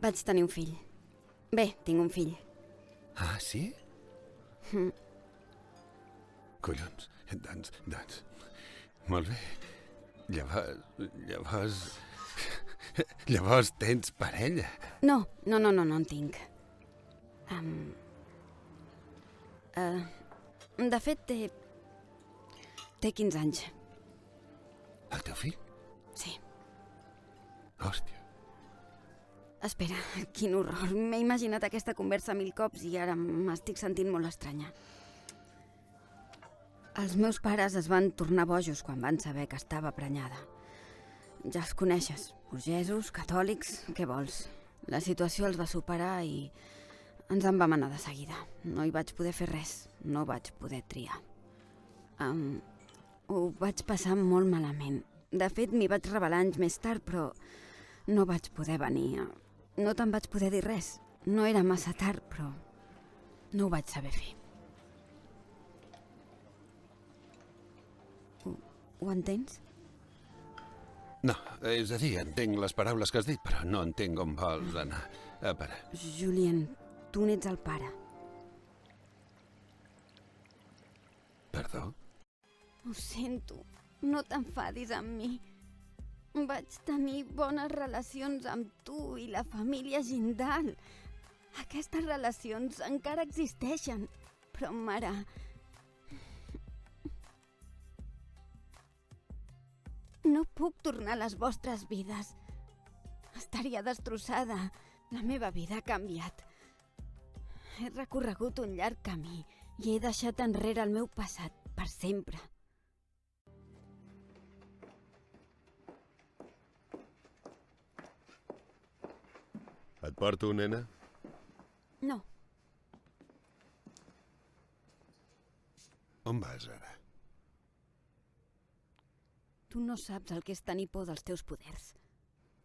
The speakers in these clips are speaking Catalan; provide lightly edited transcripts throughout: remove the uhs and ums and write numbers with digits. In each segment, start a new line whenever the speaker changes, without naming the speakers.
Vaig tenir un fill. Bé, tinc un fill.
Ah, sí? Collons, doncs... Molt bé. Llavors... Llavors tens parella.
No en tinc. De fet, té 15 anys.
El teu fill?
Sí.
Hòstia.
Espera, quin horror. M'he imaginat aquesta conversa 1000 cops i ara m'estic sentint molt estranya. Els meus pares es van tornar bojos quan van saber que estava prenyada. Ja els coneixes, burgesos, catòlics, què vols? La situació els va superar i ens en vam anar de seguida. No hi vaig poder fer res, no vaig poder triar. Ho vaig passar molt malament. De fet, m'hi vaig rebel·lar anys més tard, però no vaig poder venir. No te'n vaig poder dir res. No era massa tard, però no ho vaig saber fer. Ho entens?
No, és a dir, entenc les paraules que has dit, però no entenc on vols anar a parar.
Julien, tu n'ets el pare.
Perdó?
Ho sento, no t'enfadis amb mi. Vaig tenir bones relacions amb tu i la família Gindal. Aquestes relacions encara existeixen, però mare... No puc tornar a les vostres vides. Estaria destrossada. La meva vida ha canviat. He recorregut un llarg camí i he deixat enrere el meu passat per sempre.
Et porto, nena?
No,
On vas ara?
tu no saps el que és tenir por dels teus poders.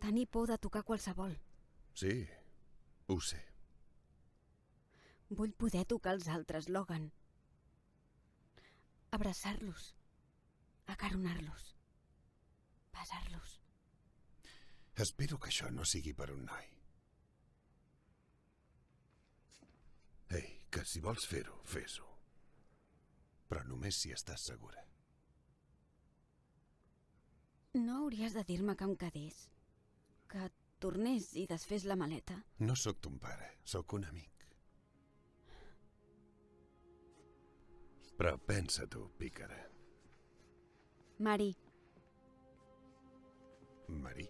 Tenir por de tocar qualsevol.
Sí, ho sé.
Vull poder tocar els altres, Logan. Abraçar-los. Acaronar-los. Besar-los.
Espero que això no sigui per un noi. Ei, que si vols fer-ho, fes-ho. Però només si estàs segura.
No hauries de dir-me que em quedés. Que tornés i desfés la maleta.
No sóc ton pare, sóc un amic. Però pensa-t'ho, pícara.
Mari.
Marí.